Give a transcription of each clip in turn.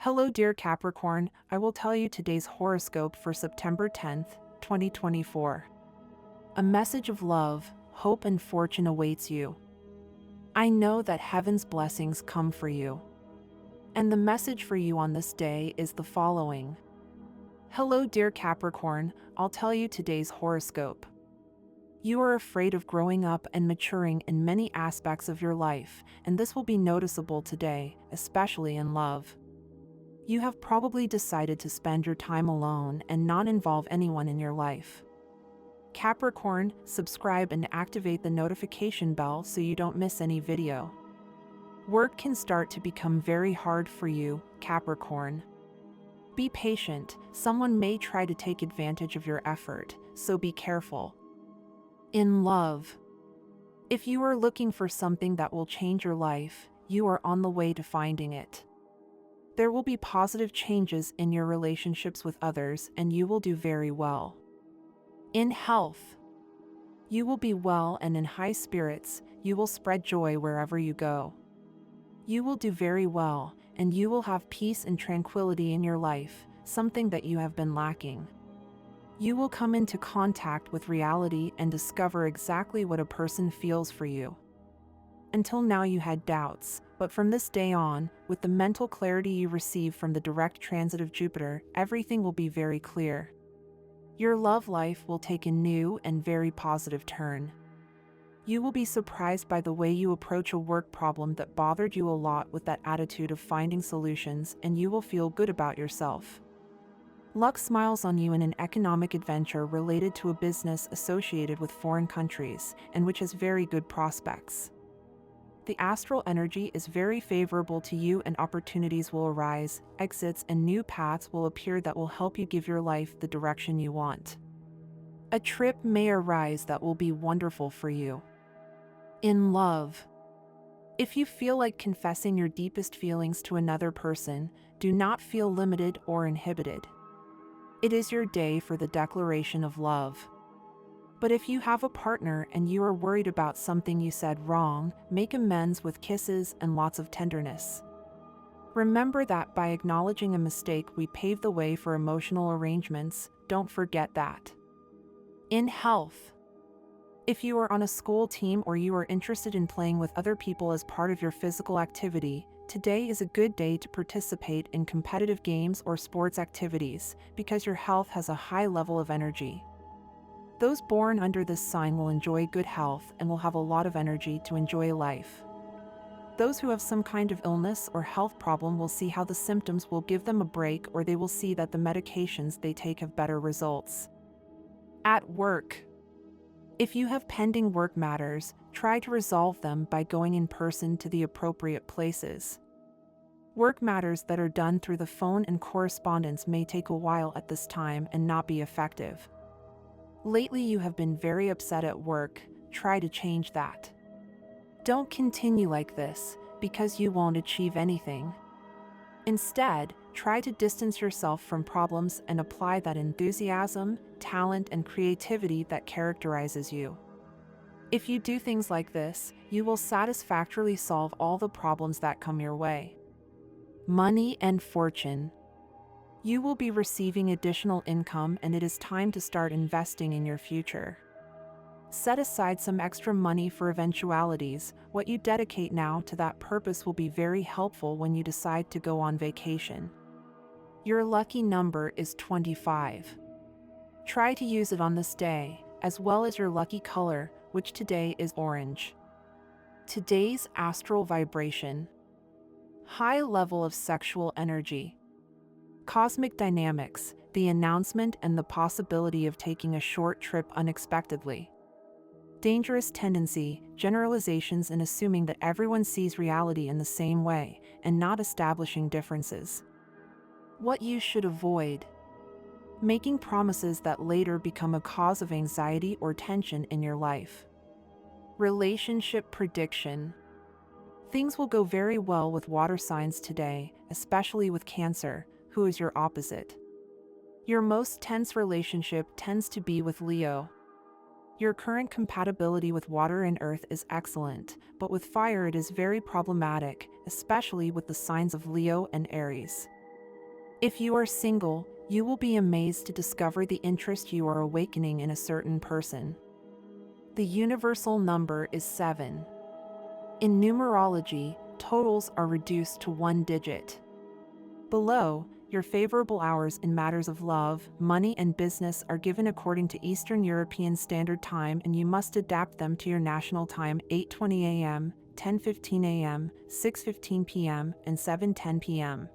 Hello, dear Capricorn. I will tell you today's horoscope for September 10th, 2024. A message of love, hope, and fortune awaits you. I know that heaven's blessings come for you. And the message for you on this day is the following. Hello, dear Capricorn. I'll tell you today's horoscope. You are afraid of growing up and maturing in many aspects of your life, and this will be noticeable today, especially in love. You have probably decided to spend your time alone and not involve anyone in your life. Capricorn, subscribe and activate the notification bell so you don't miss any video. Work can start to become very hard for you, Capricorn. Be patient, someone may try to take advantage of your effort, so be careful. In love. If you are looking for something that will change your life, you are on the way to finding it. There will be positive changes in your relationships with others and you will do very well. In health. You will be well and in high spirits, you will spread joy wherever you go. You will do very well, and you will have peace and tranquility in your life, something that you have been lacking. You will come into contact with reality and discover exactly what a person feels for you. Until now you had doubts, but from this day on, with the mental clarity you receive from the direct transit of Jupiter, everything will be very clear. Your love life will take a new and very positive turn. You will be surprised by the way you approach a work problem that bothered you a lot with that attitude of finding solutions, and you will feel good about yourself. Luck smiles on you in an economic adventure related to a business associated with foreign countries, and which has very good prospects. The astral energy is very favorable to you and opportunities will arise, exits and new paths will appear that will help you give your life the direction you want. A trip may arise that will be wonderful for you. In love. If you feel like confessing your deepest feelings to another person, do not feel limited or inhibited. It is your day for the declaration of love. But if you have a partner and you are worried about something you said wrong, make amends with kisses and lots of tenderness. Remember that by acknowledging a mistake we pave the way for emotional arrangements, don't forget that. In health. If you are on a school team or you are interested in playing with other people as part of your physical activity, today is a good day to participate in competitive games or sports activities because your health has a high level of energy. Those born under this sign will enjoy good health and will have a lot of energy to enjoy life. Those who have some kind of illness or health problem will see how the symptoms will give them a break, or they will see that the medications they take have better results. At work. If you have pending work matters, try to resolve them by going in person to the appropriate places. Work matters that are done through the phone and correspondence may take a while at this time and not be effective. Lately you have been very upset at work, try to change that. Don't continue like this, because you won't achieve anything. Instead, try to distance yourself from problems and apply that enthusiasm, talent, and creativity that characterizes you. If you do things like this, you will satisfactorily solve all the problems that come your way. Money and fortune. You will be receiving additional income and it is time to start investing in your future. Set aside some extra money for eventualities. What you dedicate now to that purpose will be very helpful when you decide to go on vacation. Your lucky number is 25. Try to use it on this day, as well as your lucky color, which today is orange. Today's astral vibration. High level of sexual energy. Cosmic dynamics, the announcement and the possibility of taking a short trip unexpectedly. Dangerous tendency, generalizations and assuming that everyone sees reality in the same way, and not establishing differences. What you should avoid. Making promises that later become a cause of anxiety or tension in your life. Relationship prediction. Things will go very well with water signs today, especially with Cancer, who is your opposite. Your most tense relationship tends to be with Leo. Your current compatibility with water and earth is excellent, but with fire it is very problematic, especially with the signs of Leo and Aries. If you are single, you will be amazed to discover the interest you are awakening in a certain person. The universal number is 7. In numerology, totals are reduced to one digit. Below, your favorable hours in matters of love, money, and business are given according to Eastern European Standard Time, and you must adapt them to your national time: 8:20 a.m., 10:15 a.m., 6:15 p.m., and 7:10 p.m.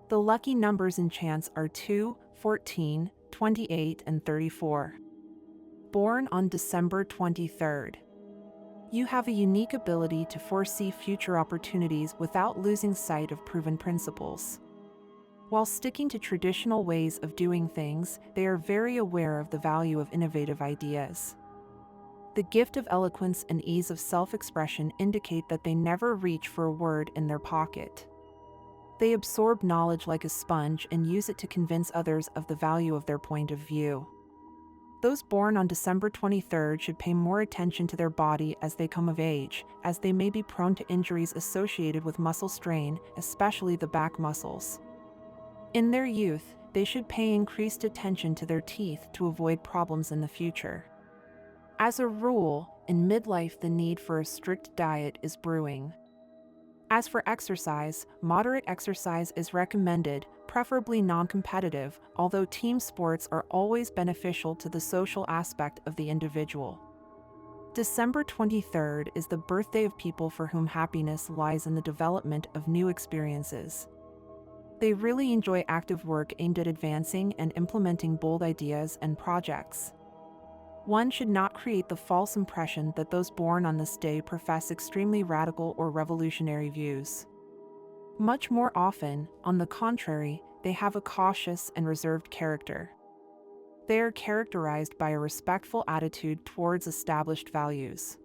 The lucky numbers in chance are 2, 14, 28, and 34. Born on December 23rd. You have a unique ability to foresee future opportunities without losing sight of proven principles. While sticking to traditional ways of doing things, they are very aware of the value of innovative ideas. The gift of eloquence and ease of self-expression indicate that they never reach for a word in their pocket. They absorb knowledge like a sponge and use it to convince others of the value of their point of view. Those born on December 23rd should pay more attention to their body as they come of age, as they may be prone to injuries associated with muscle strain, especially the back muscles. In their youth, they should pay increased attention to their teeth to avoid problems in the future. As a rule, in midlife the need for a strict diet is brewing. As for exercise, moderate exercise is recommended, preferably non-competitive, although team sports are always beneficial to the social aspect of the individual. December 23rd is the birthday of people for whom happiness lies in the development of new experiences. They really enjoy active work aimed at advancing and implementing bold ideas and projects. One should not create the false impression that those born on this day profess extremely radical or revolutionary views. Much more often, on the contrary, they have a cautious and reserved character. They are characterized by a respectful attitude towards established values.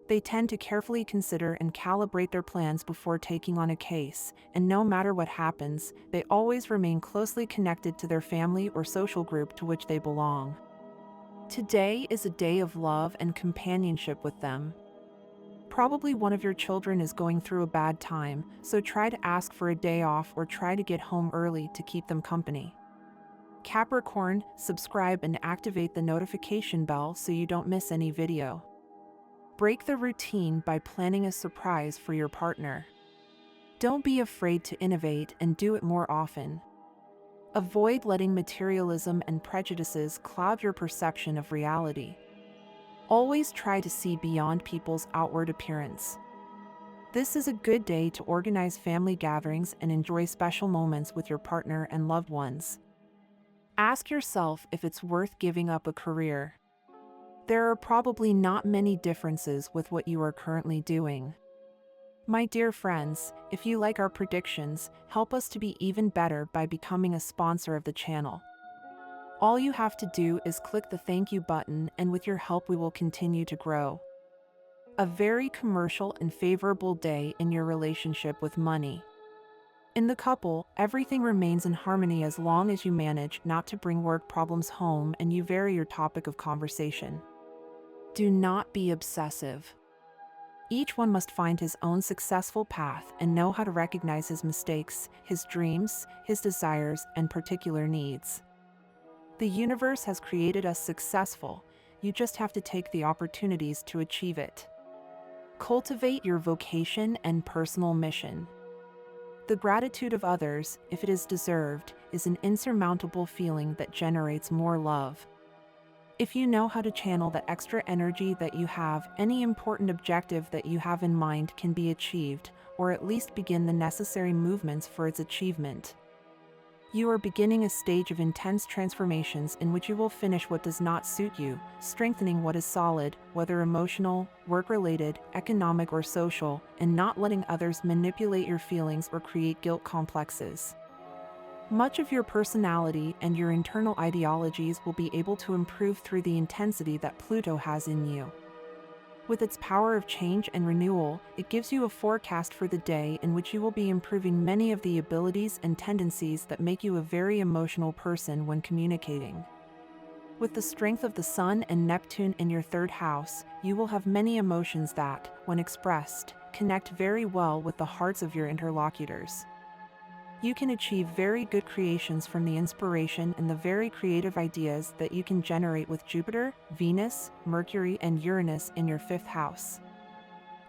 They tend to carefully consider and calibrate their plans before taking on a case, and no matter what happens, they always remain closely connected to their family or social group to which they belong. Today is a day of love and companionship with them. Probably one of your children is going through a bad time, so try to ask for a day off or try to get home early to keep them company. Capricorn, subscribe and activate the notification bell so you don't miss any video. Break the routine by planning a surprise for your partner. Don't be afraid to innovate and do it more often. Avoid letting materialism and prejudices cloud your perception of reality. Always try to see beyond people's outward appearance. This is a good day to organize family gatherings and enjoy special moments with your partner and loved ones. Ask yourself if it's worth giving up a career. There are probably not many differences with what you are currently doing. My dear friends, if you like our predictions, help us to be even better by becoming a sponsor of the channel. All you have to do is click the thank you button, and with your help we will continue to grow. A very commercial and favorable day in your relationship with money. In the couple, everything remains in harmony as long as you manage not to bring work problems home and you vary your topic of conversation. Do not be obsessive. Each one must find his own successful path and know how to recognize his mistakes, his dreams, his desires, and particular needs. The universe has created us successful, you just have to take the opportunities to achieve it. Cultivate your vocation and personal mission. The gratitude of others, if it is deserved, is an insurmountable feeling that generates more love. If you know how to channel the extra energy that you have, any important objective that you have in mind can be achieved, or at least begin the necessary movements for its achievement. You are beginning a stage of intense transformations in which you will finish what does not suit you, strengthening what is solid, whether emotional, work-related, economic, or social, and not letting others manipulate your feelings or create guilt complexes. Much of your personality and your internal ideologies will be able to improve through the intensity that Pluto has in you. With its power of change and renewal, it gives you a forecast for the day in which you will be improving many of the abilities and tendencies that make you a very emotional person when communicating. With the strength of the Sun and Neptune in your third house, you will have many emotions that, when expressed, connect very well with the hearts of your interlocutors. You can achieve very good creations from the inspiration and the very creative ideas that you can generate with Jupiter, Venus, Mercury, and Uranus in your 5th house.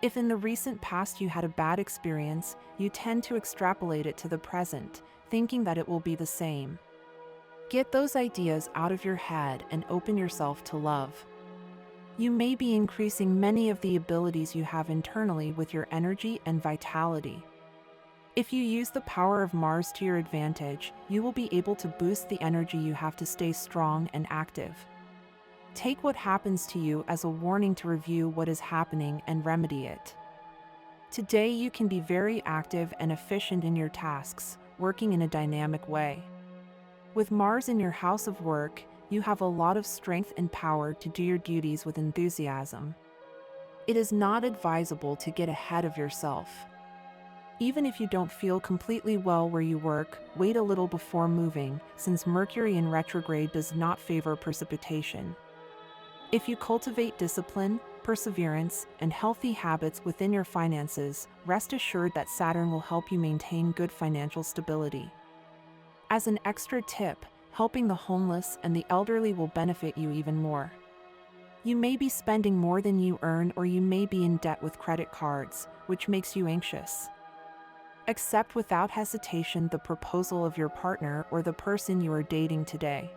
If in the recent past you had a bad experience, you tend to extrapolate it to the present, thinking that it will be the same. Get those ideas out of your head and open yourself to love. You may be increasing many of the abilities you have internally with your energy and vitality. If you use the power of Mars to your advantage, you will be able to boost the energy you have to stay strong and active. Take what happens to you as a warning to review what is happening and remedy it. Today you can be very active and efficient in your tasks, working in a dynamic way. With Mars in your house of work, you have a lot of strength and power to do your duties with enthusiasm. It is not advisable to get ahead of yourself. Even if you don't feel completely well where you work, wait a little before moving, since Mercury in retrograde does not favor precipitation. If you cultivate discipline, perseverance, and healthy habits within your finances, rest assured that Saturn will help you maintain good financial stability. As an extra tip, helping the homeless and the elderly will benefit you even more. You may be spending more than you earn, or you may be in debt with credit cards, which makes you anxious. Accept without hesitation the proposal of your partner or the person you are dating today.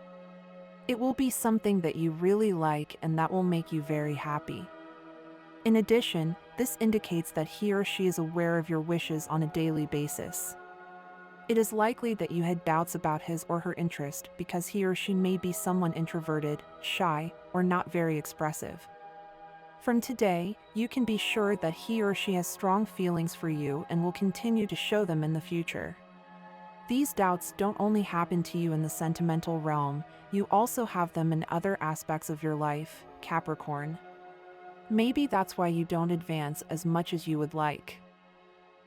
It will be something that you really like and that will make you very happy. In addition, this indicates that he or she is aware of your wishes on a daily basis. It is likely that you had doubts about his or her interest because he or she may be someone introverted, shy, or not very expressive. From today, you can be sure that he or she has strong feelings for you and will continue to show them in the future. These doubts don't only happen to you in the sentimental realm, you also have them in other aspects of your life, Capricorn. Maybe that's why you don't advance as much as you would like.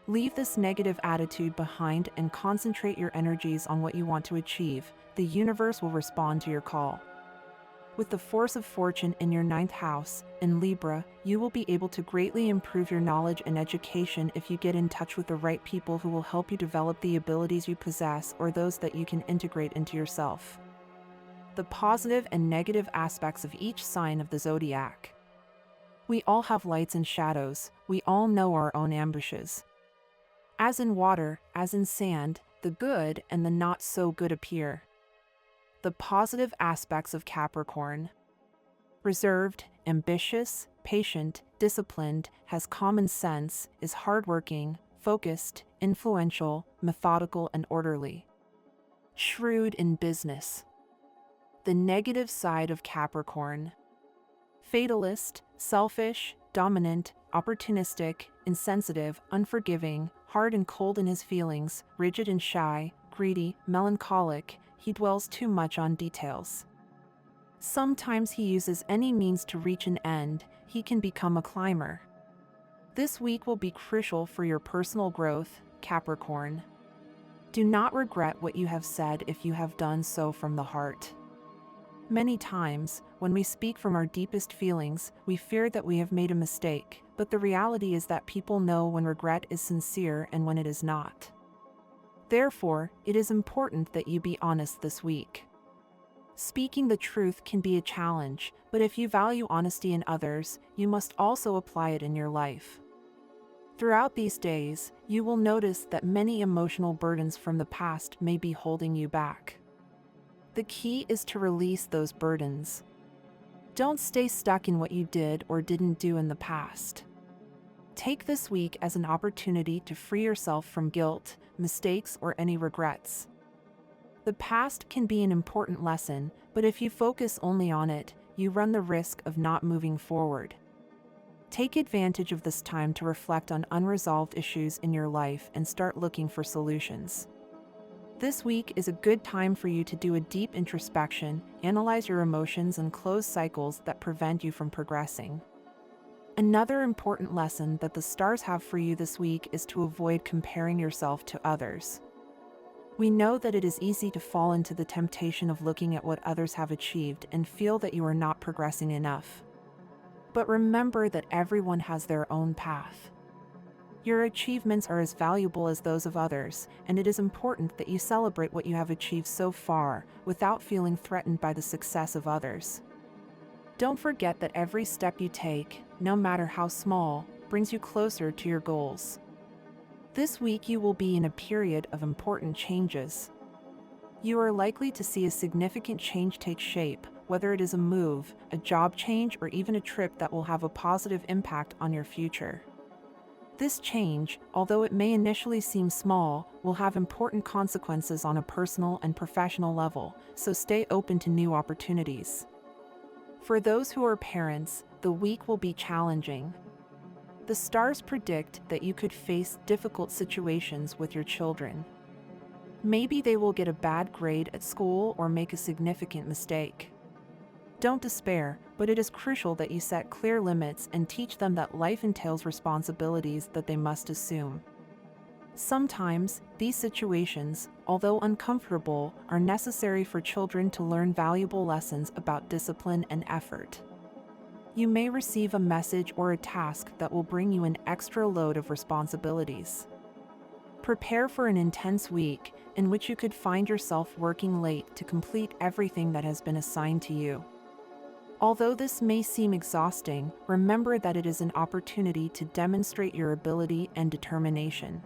Leave this negative attitude behind and concentrate your energies on what you want to achieve. The universe will respond to your call. With the force of fortune in your 9th house, in Libra, you will be able to greatly improve your knowledge and education if you get in touch with the right people who will help you develop the abilities you possess or those that you can integrate into yourself. The positive and negative aspects of each sign of the zodiac. We all have lights and shadows, we all know our own ambushes. As in water, as in sand, the good and the not so good appear. The positive aspects of Capricorn. Reserved, ambitious, patient, disciplined, has common sense, is hardworking, focused, influential, methodical, and orderly. Shrewd in business. The negative side of Capricorn. Fatalist, selfish, dominant, opportunistic, insensitive, unforgiving, hard and cold in his feelings, rigid and shy, greedy, melancholic. He dwells too much on details. Sometimes he uses any means to reach an end. He can become a climber. This week will be crucial for your personal growth, Capricorn. Do not regret what you have said if you have done so from the heart. Many times, when we speak from our deepest feelings, we fear that we have made a mistake, but the reality is that people know when regret is sincere and when it is not. Therefore, it is important that you be honest this week. Speaking the truth can be a challenge, but if you value honesty in others, you must also apply it in your life. Throughout these days, you will notice that many emotional burdens from the past may be holding you back. The key is to release those burdens. Don't stay stuck in what you did or didn't do in the past. Take this week as an opportunity to free yourself from guilt, mistakes, or any regrets. The past can be an important lesson, but if you focus only on it, you run the risk of not moving forward. Take advantage of this time to reflect on unresolved issues in your life and start looking for solutions. This week is a good time for you to do a deep introspection, analyze your emotions, and close cycles that prevent you from progressing. Another important lesson that the stars have for you this week is to avoid comparing yourself to others. We know that it is easy to fall into the temptation of looking at what others have achieved and feel that you are not progressing enough. But remember that everyone has their own path. Your achievements are as valuable as those of others, and it is important that you celebrate what you have achieved so far without feeling threatened by the success of others. Don't forget that every step you take, no matter how small, brings you closer to your goals. This week you will be in a period of important changes. You are likely to see a significant change take shape, whether it is a move, a job change, or even a trip that will have a positive impact on your future. This change, although it may initially seem small, will have important consequences on a personal and professional level, so stay open to new opportunities. For those who are parents, the week will be challenging. The stars predict that you could face difficult situations with your children. Maybe they will get a bad grade at school or make a significant mistake. Don't despair, but it is crucial that you set clear limits and teach them that life entails responsibilities that they must assume. Sometimes, these situations, although uncomfortable, are necessary for children to learn valuable lessons about discipline and effort. You may receive a message or a task that will bring you an extra load of responsibilities. Prepare for an intense week in which you could find yourself working late to complete everything that has been assigned to you. Although this may seem exhausting, remember that it is an opportunity to demonstrate your ability and determination.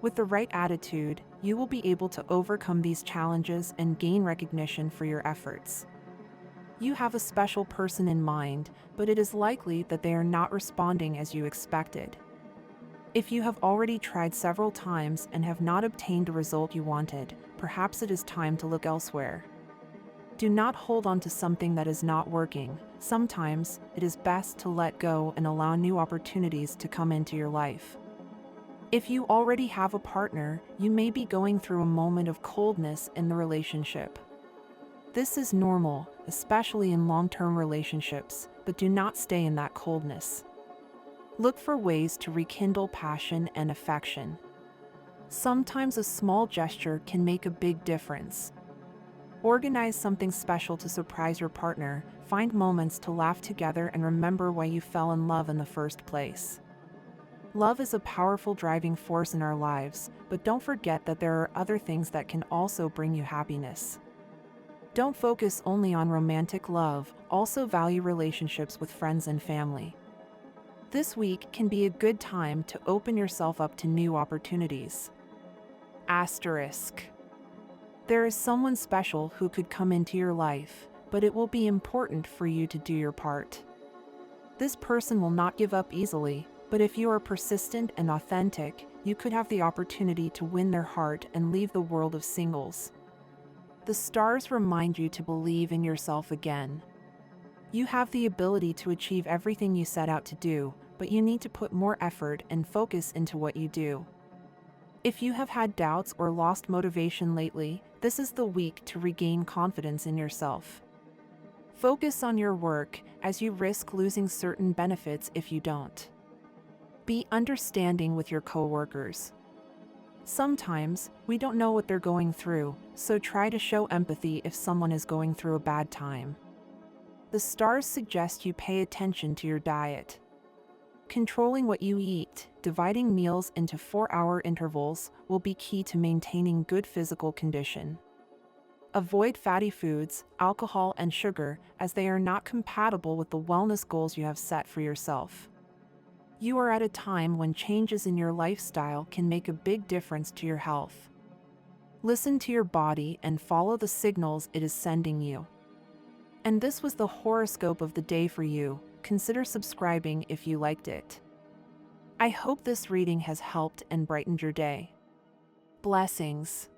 With the right attitude, you will be able to overcome these challenges and gain recognition for your efforts. You have a special person in mind, but it is likely that they are not responding as you expected. If you have already tried several times and have not obtained a result you wanted, perhaps it is time to look elsewhere. Do not hold on to something that is not working. Sometimes, it is best to let go and allow new opportunities to come into your life. If you already have a partner, you may be going through a moment of coldness in the relationship. This is normal, especially in long-term relationships, but do not stay in that coldness. Look for ways to rekindle passion and affection. Sometimes a small gesture can make a big difference. Organize something special to surprise your partner, find moments to laugh together, and remember why you fell in love in the first place. Love is a powerful driving force in our lives, but don't forget that there are other things that can also bring you happiness. Don't focus only on romantic love, also value relationships with friends and family. This week can be a good time to open yourself up to new opportunities. Asterisk. There is someone special who could come into your life, but it will be important for you to do your part. This person will not give up easily, but if you are persistent and authentic, you could have the opportunity to win their heart and leave the world of singles. The stars remind you to believe in yourself again. You have the ability to achieve everything you set out to do, but you need to put more effort and focus into what you do. If you have had doubts or lost motivation lately, this is the week to regain confidence in yourself. Focus on your work, as you risk losing certain benefits if you don't. Be understanding with your coworkers. Sometimes, we don't know what they're going through, so try to show empathy if someone is going through a bad time. The stars suggest you pay attention to your diet. Controlling what you eat, dividing meals into 4-hour intervals, will be key to maintaining good physical condition. Avoid fatty foods, alcohol, and sugar, as they are not compatible with the wellness goals you have set for yourself. You are at a time when changes in your lifestyle can make a big difference to your health. Listen to your body and follow the signals it is sending you. And this was the horoscope of the day for you. Consider subscribing if you liked it. I hope this reading has helped and brightened your day. Blessings.